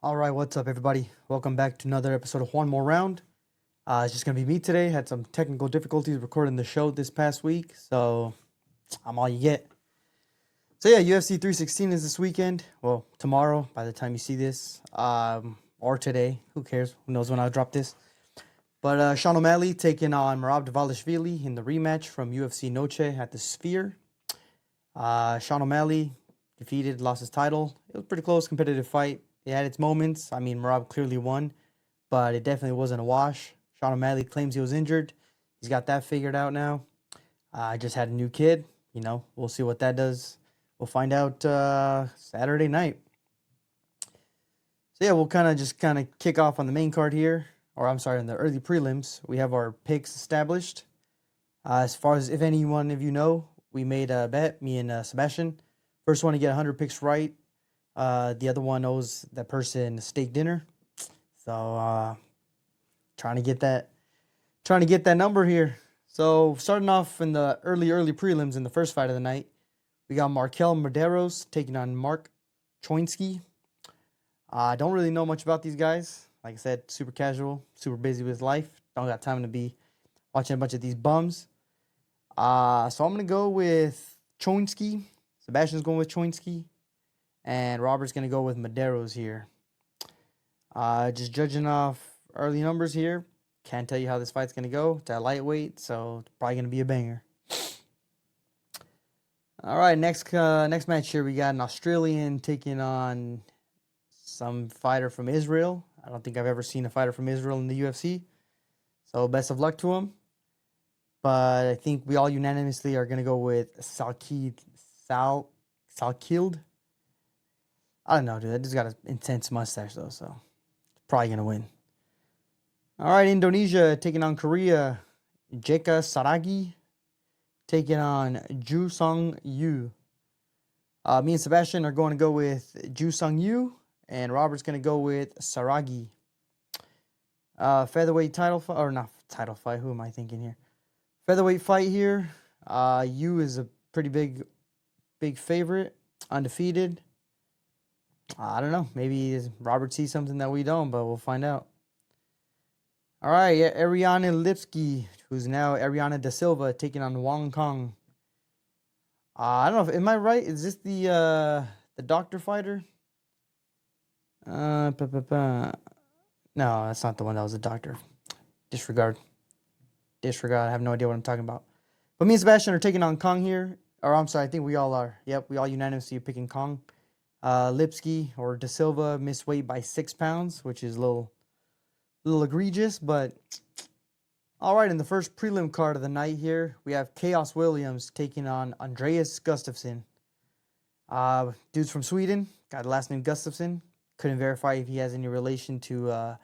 All right, what's up, everybody? Welcome back to another episode of One More Round. It's just gonna be me today. Had some technical difficulties recording the show this past week, so I'm all you get. So yeah, UFC 316 is this weekend. Well, tomorrow, by the time you see this, or today. Who cares? Who knows when I'll drop this? But Sean O'Malley taking on Merab Dvalishvili in the rematch from UFC Noche at the Sphere. Sean O'Malley defeated, lost his title. It was a pretty close, competitive fight. It had its moments. I mean, Merab clearly won, but it definitely wasn't a wash. Sean O'Malley claims he was injured. He's got that figured out now. I just had a new kid. We'll see what that does. We'll find out Saturday night. So yeah, we'll kind of kick off on the main card here, or I'm sorry, on the early prelims. We have our picks established. As far as if any one of you know, we made a bet, me and Sebastian. First one to get 100 picks right. The other one owes that person a steak dinner. So trying to get that number here. So starting off in the early prelims in the first fight of the night, we got Markel Medeiros taking on Mark Choinsky. I don't really know much about these guys. Like I said, super casual, super busy with life. Don't got time to be watching a bunch of these bums. So I'm gonna go with Choinsky. Sebastian's going with Choinsky, and Robert's gonna go with Medeiros here. Just judging off early numbers here, can't tell you how this fight's gonna go. It's at lightweight, so it's probably gonna be a banger. All right, next match here, we got an Australian taking on some fighter from Israel. I don't think I've ever seen a fighter from Israel in the UFC, so best of luck to him. But I think we all unanimously are gonna go with Salkild. I don't know, dude. That just got an intense mustache though, so probably gonna win. All right, Indonesia taking on Korea. Jeka Saragi taking on Ju Sung Yu. Me and Sebastian are going to go with Ju Sung Yu, and Robert's going to go with Saragi. Featherweight title fight, or not title fight, who am I thinking here? Featherweight fight here. Yu is a pretty big favorite, undefeated. I don't know. Maybe Robert sees something that we don't, but we'll find out. All right, Ariane Lipsky, who's now Ariana Da Silva, taking on Wong Kong. I don't know. Am I right? Is this the doctor fighter? No, that's not the one that was a doctor. Disregard. I have no idea what I'm talking about. But me and Sebastian are taking on Kong here. Or I'm sorry, I think we all are. Yep, we all unanimously are picking Kong. Lipsky or Da Silva missed weight by 6 pounds, which is a little egregious, but all right. In the first prelim card of the night here, we have Chaos Williams taking on Andreas Gustafsson. Dude's from Sweden, got the last name Gustafsson. Couldn't verify if he has any relation to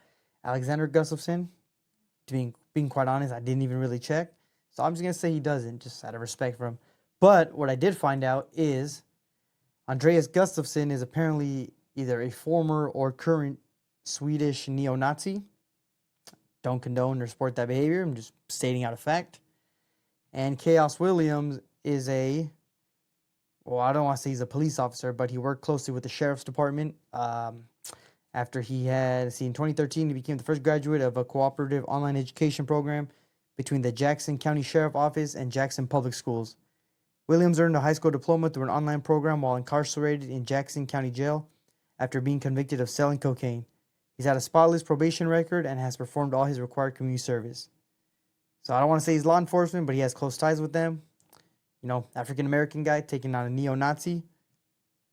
Alexander Gustafsson. Being quite honest, I didn't even really check. So I'm just going to say he doesn't, just out of respect for him. But what I did find out is Andreas Gustafsson is apparently either a former or current Swedish neo-Nazi. Don't condone or support that behavior. I'm just stating out a fact. And Chaos Williams is I don't want to say he's a police officer, but he worked closely with the sheriff's department. After he had, in 2013, he became the first graduate of a cooperative online education program between the Jackson County Sheriff Office and Jackson Public Schools. Williams earned a high school diploma through an online program while incarcerated in Jackson County Jail after being convicted of selling cocaine. He's had a spotless probation record and has performed all his required community service. So I don't want to say he's law enforcement, but he has close ties with them. African-American guy taking on a neo-Nazi.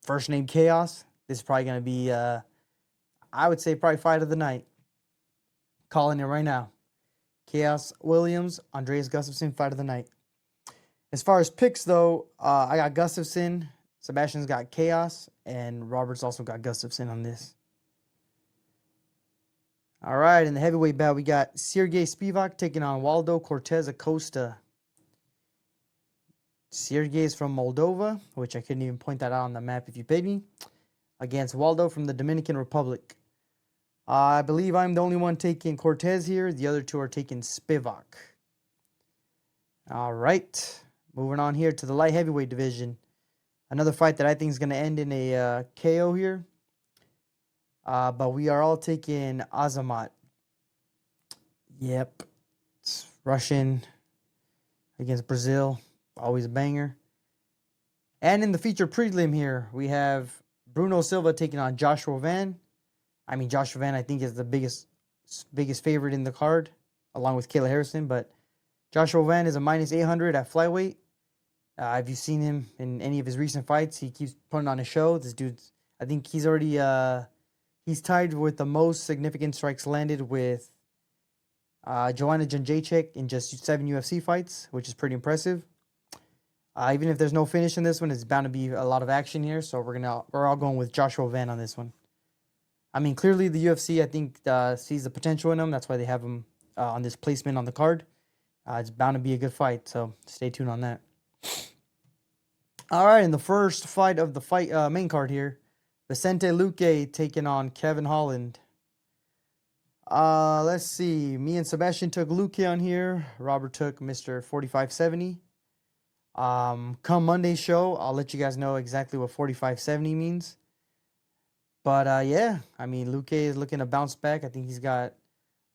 First name Chaos. This is probably going to be, I would say, probably fight of the night. Calling it right now. Chaos Williams, Andreas Gustafsson, fight of the night. As far as picks, though, I got Gustafsson. Sebastian's got Chaos. And Robert's also got Gustafsson on this. All right, in the heavyweight bout, we got Sergey Spivak taking on Waldo Cortez Acosta. Sergey is from Moldova, which I couldn't even point that out on the map if you paid me, against Waldo from the Dominican Republic. I believe I'm the only one taking Cortez here. The other two are taking Spivak. All right, moving on here to the light heavyweight division. Another fight that I think is going to end in a KO here. But we are all taking Azamat. Yep. It's Russian against Brazil. Always a banger. And in the feature prelim here, we have Bruno Silva taking on Joshua Van. I mean, Joshua Van, I think, is the biggest favorite in the card, along with Kayla Harrison. But Joshua Van is a minus 800 at flyweight. Have you seen him in any of his recent fights? He keeps putting on a show. This dude's, I think he's already, he's tied with the most significant strikes landed with Joanna Jędrzejczyk in just 7 UFC fights, which is pretty impressive. Even if there's no finish in this one, it's bound to be a lot of action here. So we're all going with Joshua Van on this one. I mean, clearly the UFC, I think, sees the potential in him. That's why they have him on this placement on the card. It's bound to be a good fight, so stay tuned on that. All right, in the first fight of the main card here, Vicente Luque taking on Kevin Holland. Let's see. Me and Sebastian took Luque on here. Robert took Mr. 4570. Come Monday's show, I'll let you guys know exactly what 4570 means. But yeah, I mean, Luque is looking to bounce back. I think he's got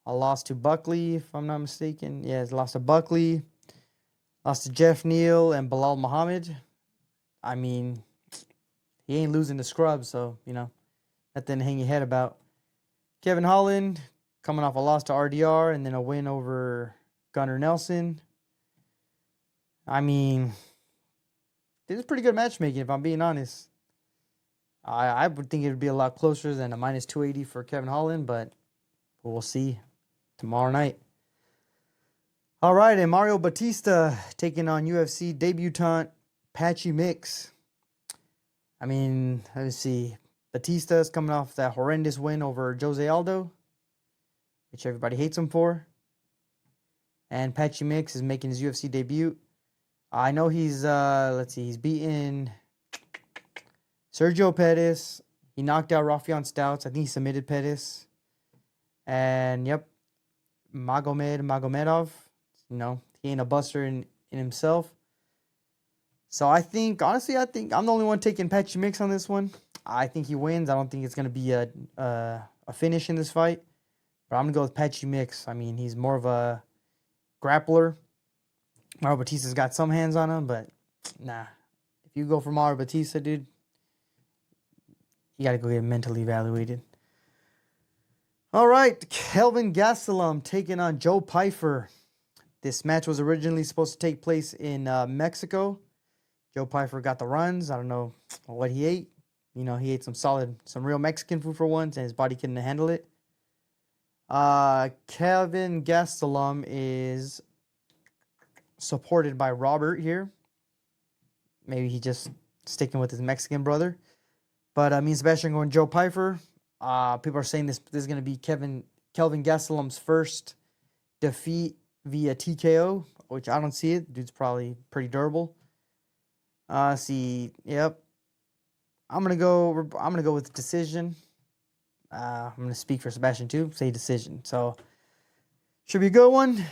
a loss to Buckley, if I'm not mistaken. Yeah, he's lost to Buckley, lost to Jeff Neal and Bilal Muhammad. I mean, he ain't losing to scrubs, so, you know, nothing to hang your head about. Kevin Holland coming off a loss to RDR and then a win over Gunnar Nelson. I mean, this is pretty good matchmaking, if I'm being honest. I would think it would be a lot closer than a minus 280 for Kevin Holland, but we'll see tomorrow night. All right, and Mario Batista taking on UFC debutant Patchy Mix. I mean, let's see. Batista's coming off that horrendous win over Jose Aldo, which everybody hates him for. And Patchy Mix is making his UFC debut. I know he's, he's beaten Sergio Pettis. He knocked out Rafion Stouts. I think he submitted Pettis. And, yep, Magomedov. You know, he ain't a buster in himself. So I think, honestly, I'm the only one taking Patchy Mix on this one. I think he wins. I don't think it's going to be a finish in this fight. But I'm going to go with Patchy Mix. I mean, he's more of a grappler. Mario Batista's got some hands on him, but nah. If you go for Mario Batista, dude, you got to go get mentally evaluated. All right, Kelvin Gastelum taking on Joe Pyfer. This match was originally supposed to take place in Mexico. Joe Pyfer got the runs. I don't know what he ate. You know, he ate some real Mexican food for once, and his body couldn't handle it. Kelvin Gastelum is supported by Robert here. Maybe he just sticking with his Mexican brother. But me and Sebastian going Joe Pyfer. People are saying this is going to be Kelvin Gastelum's first defeat via TKO, which I don't see it. Dude's probably pretty durable. Yep. I'm gonna go with decision. I'm gonna speak for Sebastian too. Say decision. So should be a good one.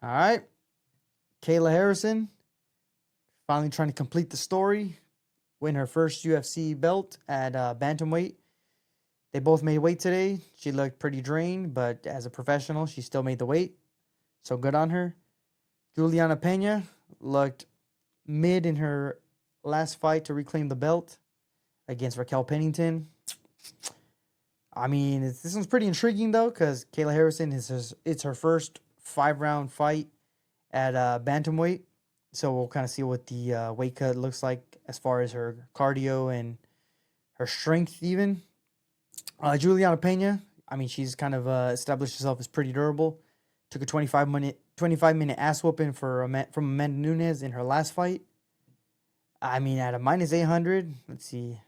All right. Kayla Harrison finally trying to complete the story, win her first UFC belt at bantamweight. They both made weight today. She looked pretty drained, but as a professional, she still made the weight. So good on her. Juliana Pena looked mid in her last fight to reclaim the belt against Raquel Pennington. I mean, this one's pretty intriguing, though, because Kayla Harrison, it's her first 5-round fight at bantamweight. So we'll kind of see what the weight cut looks like as far as her cardio and her strength even. Juliana Pena, I mean, she's kind of established herself as pretty durable. Took a 25-minute ass whooping from Amanda Nunes in her last fight. I mean, at a minus 800, let's see.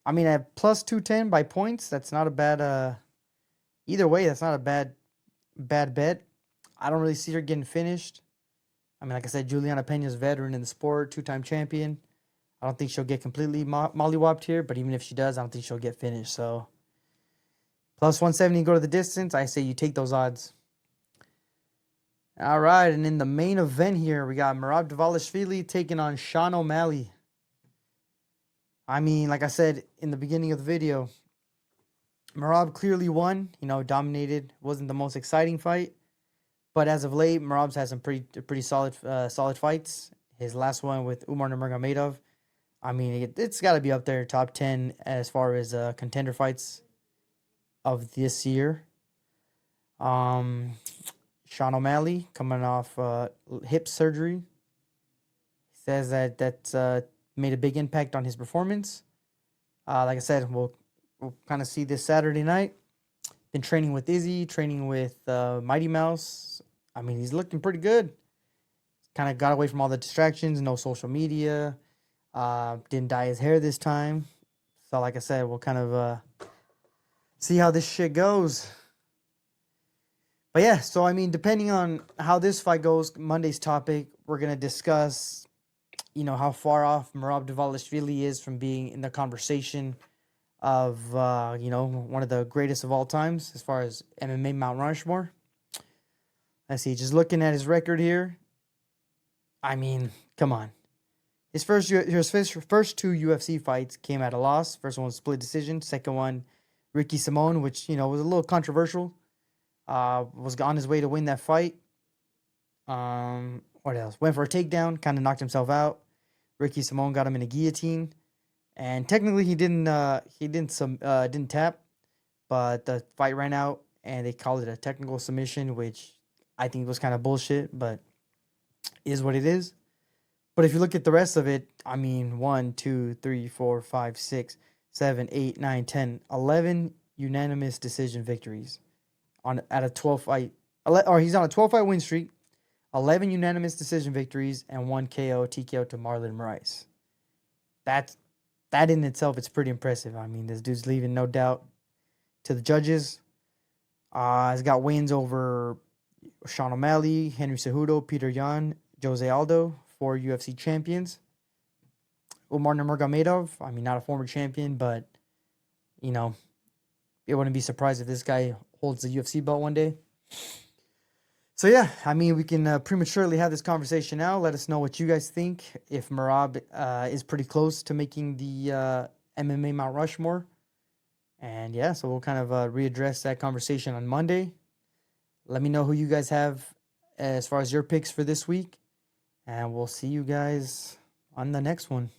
I mean, at plus 210 by points, that's not a bad, either way, that's not a bad bet. I don't really see her getting finished. I mean, like I said, Juliana Pena's veteran in the sport, 2-time champion. I don't think she'll get completely mollywopped here, but even if she does, I don't think she'll get finished. So, plus 170, go to the distance. I say you take those odds. All right, and in the main event here, we got Merab Dvalishvili taking on Sean O'Malley. I mean, like I said in the beginning of the video, Merab clearly won. Dominated. Wasn't the most exciting fight, but as of late, Merab's had some pretty solid fights. His last one with Umar Nurmagomedov. I mean, it's got to be up there, top 10 as far as contender fights of this year. Sean O'Malley coming off hip surgery. Says that's made a big impact on his performance. Like I said, we'll kind of see this Saturday night. Been training with Izzy, training with Mighty Mouse. I mean, he's looking pretty good. Kind of got away from all the distractions, no social media. Didn't dye his hair this time. So, like I said, we'll kind of see how this shit goes. But yeah, so I mean, depending on how this fight goes, Monday's topic, we're going to discuss, how far off Merab Dvalishvili is from being in the conversation of, one of the greatest of all times as far as MMA Mount Rushmore. Let's see, just looking at his record here. I mean, come on. His first two UFC fights came at a loss. First one was split decision. Second one, Ricky Simone, which, was a little controversial. Was on his way to win that fight. What else? Went for a takedown, kind of knocked himself out. Ricky Simone got him in a guillotine, and technically he didn't tap, but the fight ran out, and they called it a technical submission, which I think was kind of bullshit, but is what it is. But if you look at the rest of it, I mean, 1, 2, 3, 4, 5, 6, 7, 8, 9, 10, 11 unanimous decision victories at a 12 fight, or he's on a 12 fight win streak, 11 unanimous decision victories, and 1 KO TKO to Marlon Moraes. That in itself is pretty impressive. I mean, this dude's leaving no doubt to the judges. He's got wins over Sean O'Malley, Henry Cejudo, Peter Yan, Jose Aldo, 4 UFC champions. Umar Nurmagomedov, I mean, not a former champion, but, it wouldn't be surprised if this guy holds the UFC belt one day. So, yeah, I mean, we can prematurely have this conversation now. Let us know what you guys think, if Merab is pretty close to making the MMA Mount Rushmore. And, yeah, so we'll kind of readdress that conversation on Monday. Let me know who you guys have as far as your picks for this week. And we'll see you guys on the next one.